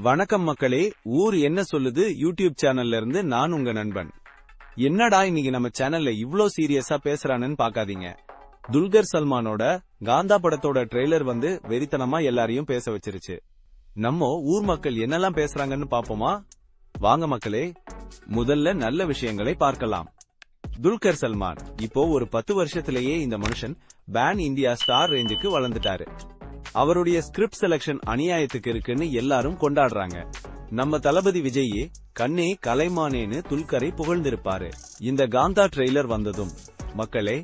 வணக்கம் மக்களே, ஊர் என்ன சொல்லுது யூடியூப் சேனல்ல இருந்து நான் உங்க நண்பன். என்னடா இன்னைக்கு நம்ம சேனல்ல இவ்ளோ சீரியஸா பேசுறானு பாக்காதீங்க. துல்கர் சல்மானோட காந்தா படத்தோட ட்ரெய்லர் வந்து வெறித்தனமா எல்லாரையும் பேச வச்சிருச்சு. நம்ம ஊர் மக்கள் என்னெல்லாம் பேசுறாங்கன்னு பாப்போமா? வாங்க மக்களே, முதல்ல நல்ல விஷயங்களை பார்க்கலாம். துல்கர் சல்மான் இப்போ ஒரு 10 வருஷத்திலேயே இந்த மனுஷன் பேன் இந்தியா ஸ்டார் ரேஞ்சுக்கு வளர்ந்துட்டாரு. அவருடைய ஸ்கிரிப்ட் செலக்ஷன் அநியாயத்துக்கு இருக்குன்னு எல்லாரும் கொண்டாடுறாங்க. நம்ம தளபதி விஜயே கண்ணே கலைமானேன்னு துல்கரை புகழ்ந்திருப்பாரு. இந்த காந்தா ட்ரெய்லர் வந்ததும் மக்களே,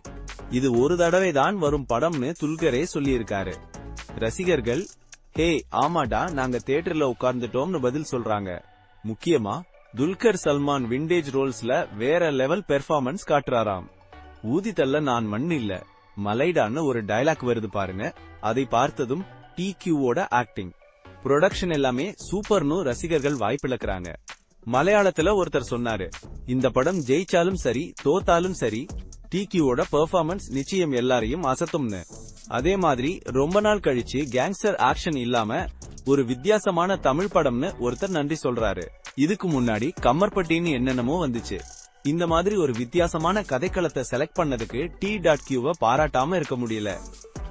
இது ஒரு தடவை தான் வரும் படம்னு துல்கரே சொல்லியிருக்காரு. ரசிகர்கள் ஹே ஆமாடா நாங்க தியேட்டர்ல உட்கார்ந்துட்டோம்னு பதில் சொல்றாங்க. முக்கியமா துல்கர் சல்மான் விண்டேஜ் ரோல்ஸ்ல வேற லெவல் பெர்ஃபார்மன்ஸ் காட்டுறாராம். ஊதித்தல்ல நான் மண் இல்ல மலைடான்னு ஒரு டயலாக் வருது பாருங்க. அதை பார்த்ததும் டிக்யூவோட ஆக்டிங், ப்ரொடக்ஷன் எல்லாமே சூப்பர்னு ரசிகர்கள் வாய்ப்பிழக்கிறாங்க. மலையாளத்துல ஒருத்தர் சொன்னாரு, இந்த படம் ஜெயிச்சாலும் சரி தோத்தாலும் சரி டிக்யூவோட பெர்ஃபார்மன்ஸ் நிச்சயம் எல்லாரையும் அசத்தும்னு. அதே மாதிரி ரொம்ப நாள் கழிச்சு கேங்ஸ்டர் ஆக்ஷன் இல்லாம ஒரு வித்தியாசமான தமிழ் படம்னு ஒருத்தர் நன்றி சொல்றாரு. இதுக்கு முன்னாடி கம்மர்பட்டின்னு என்னென்னமோ வந்துச்சு. இந்த மாதிரி ஒரு வித்தியாசமான கதைக்களத்தை செலக்ட் பண்ணதுக்கு T.Qவை பாராட்டாம இருக்க முடியல.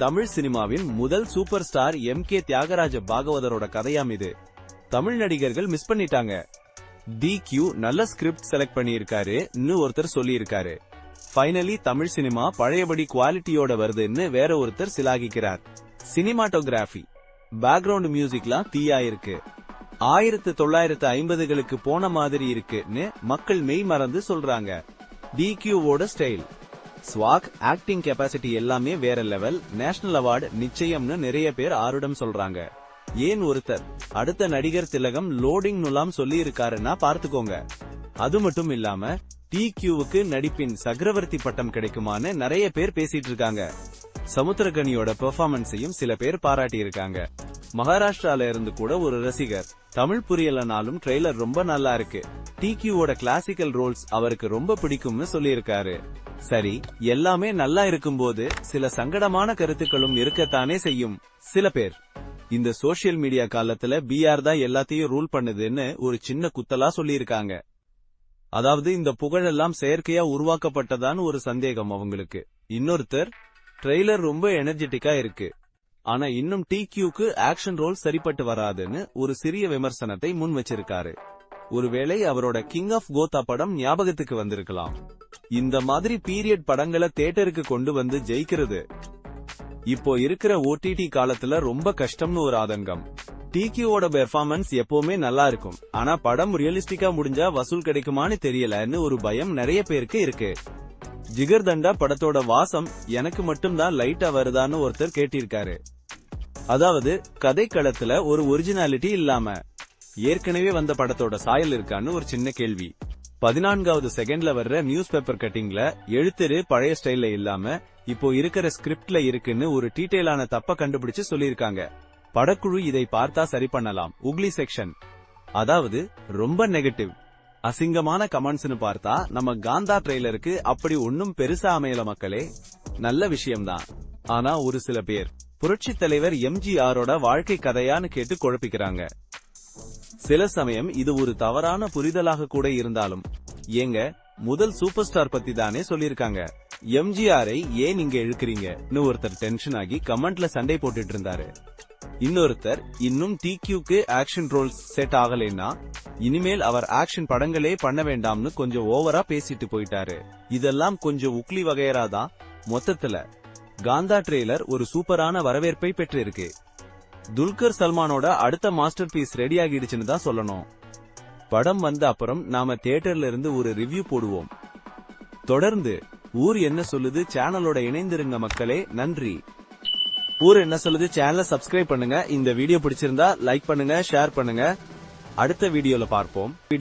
தமிழ் சினிமாவின் முதல் சூப்பர் ஸ்டார் MK தியாகராஜ பாகவதரோட கதையாம் இது. தமிழ் நடிகர்கள் மிஸ் பண்ணிட்டாங்க. DQ நல்ல ஸ்கிரிப்ட் செலக்ட் பண்ணியிருக்காருன்னு ஒருத்தர் சொல்லியிருக்காரு. ஃபைனலி தமிழ் சினிமா பழையபடி குவாலிட்டியோட வருதுன்னு வேற ஒருத்தர் சிலாகிக்கிறார். சினிமாட்டோகிராஃபி, பேக்ரவுண்ட் மியூசிக்லாம் தீயா இருக்கு. 1950களுக்கு போன மாதிரி இருக்குன்னு மக்கள் மெய் மறந்து சொல்றாங்க. DQவோட ஸ்டைல், ஸ்வாக், ஆக்டிங் கெபாசிட்டி எல்லாமே வேற லெவல். நேஷனல் அவார்டு நிச்சயம்னு நிறைய பேர் ஆருடம் சொல்றாங்க. ஏன் ஒருத்தர் அடுத்த நடிகர் திலகம் லோடிங் நுலாம் சொல்லி இருக்காருன்னா பார்த்துக்கோங்க. அது மட்டும் இல்லாம DQவுக்கு நடிப்பின் சக்கரவர்த்தி பட்டம் கிடைக்குமான்னு நிறைய பேர் பேசிட்டு இருக்காங்க. சமுத்திரகனியோட பெர்ஃபார்மன்ஸையும் சில பேர் பாராட்டி இருக்காங்க. மகாராஷ்டிரால இருந்து கூட ஒரு ரசிகர் தமிழ் புரியலனாலும் ட்ரெய்லர் ரொம்ப நல்லா இருக்கு, டிக்யூவோட கிளாசிக்கல் ரோல்ஸ் அவருக்கு ரொம்ப பிடிக்கும்னு சொல்லியிருக்காரு. சரி, எல்லாமே நல்லா இருக்கும்போது சில சங்கடமான கருத்துக்களும் இருக்கத்தானே செய்யும். சில பேர் இந்த சோசியல் மீடியா காலத்துல BR தான் எல்லாத்தையும் ரூல் பண்ணுதுன்னு ஒரு சின்ன குத்தலா சொல்லியிருக்காங்க. அதாவது இந்த புகழெல்லாம் செயற்கையா உருவாக்கப்பட்டதான்னு ஒரு சந்தேகம் அவங்களுக்கு. இன்னொருத்தர் ட்ரெய்லர் ரொம்ப எனர்ஜெட்டிக்கா இருக்கு, ஆனா இன்னும் டிக்யூக்கு ஆக்ஷன் ரோல் சரிப்பட்டு வராதுன்னு ஒரு சிறிய விமர்சனத்தை முன் வச்சிருக்காரு. ஒருவேளை அவரோட கிங் ஆஃப் கோத்தா படம் ஞாபகத்துக்கு வந்திருக்கலாம். இந்த மாதிரி பீரியட் படங்களை தியேட்டருக்கு கொண்டு வந்து ஜெயிக்கிறது இப்போ இருக்கிற OTT காலத்துல ரொம்ப கஷ்டம்னு ஒரு ஆதங்கம். டிக்யூவோட பெர்ஃபார்மன்ஸ் எப்பவுமே நல்லா இருக்கும், ஆனா படம் ரியலிஸ்டிக்கா முடிஞ்சா வசூல் கிடைக்குமான்னு தெரியலன்னு ஒரு பயம் நிறைய பேருக்கு இருக்கு. ஜிகர்தண்டா படத்தோட வாசம் எனக்கு மட்டும்தான் லைட்டா வருதான்னு ஒருத்தர் கேட்டிருக்காரு. அதாவது கதைக்களத்துல ஒரு ஒரிஜினாலிட்டி இல்லாம ஏற்கனவே வந்த படத்தோட சாயல் இருக்கான்னு ஒரு சின்ன கேள்வி. 14வது செகண்ட்ல வர்ற நியூஸ் பேப்பர் கட்டிங்ல எழுத்துரு பழைய ஸ்டைல்ல இல்லாம இப்போ இருக்கிற ஸ்கிரிப்ட்ல இருக்குன்னு ஒரு டீடைலான தப்ப கண்டுபிடிச்சு சொல்லிருக்காங்க. படக்குழு இதை பார்த்தா சரி பண்ணலாம். உக்லி செக்ஷன், அதாவது ரொம்ப நெகட்டிவ் அசிங்கமான கமெண்ட்ஸ்னு பார்த்தா நம்ம காந்தா ட்ரெய்லருக்கு அப்படி ஒன்னும் பெருசா அமையல மக்களே. நல்ல விஷயம்தான், ஆனா ஒரு சில பேர் புரட்சி தலைவர் MGRோட வாழ்க்கை கதையான்னு கேட்டு குழப்பிக்கிறாங்க. சில சமயம் இது ஒரு தவறான புரிதலாக கூட இருந்தாலும், ஏங்க முதல் சூப்பர் ஸ்டார் பத்தி தானே சொல்லிருக்காங்க, MGRஐ ஏன் இங்க இழுக்கிறீங்கன்னு ஒருத்தர் டென்ஷன் ஆகி கமெண்ட்ல சண்டை போட்டுட்டு இருந்தாரு. இன்னொருத்தர் இன்னும் டிக்யூக்கு ஆக்ஷன் ரோல்ஸ் செட் ஆகலைன்னா இனிமேல் அவர் ஆக்ஷன் படங்களே பண்ண வேண்டாம்னு கொஞ்சம் ஓவரா பேசிட்டு போயிட்டாரு. இதெல்லாம் கொஞ்சம் உக்லி வகையராதான். மொத்தத்துல காந்தா ட்ரெய்லர் ஒரு சூப்பரான வரவேற்பை பெற்றிருக்கு. துல்கர் சல்மானோட அடுத்த மாஸ்டர் பீஸ் ரெடி ஆகிடுச்சுன்னு தான் சொல்லணும். படம் வந்த அப்புறம் நாம தியேட்டர்ல இருந்து ஒரு ரிவ்யூ போடுவோம். தொடர்ந்து ஊர் என்ன சொல்லுது சேனலோட இணைந்திருங்க மக்களே. நன்றி. ஊர் என்ன சொல்லுது சேனலை சப்ஸ்கிரைப் பண்ணுங்க. இந்த வீடியோ பிடிச்சிருந்தா லைக் பண்ணுங்க, ஷேர் பண்ணுங்க. அடுத்த வீடியோல பார்ப்போம்.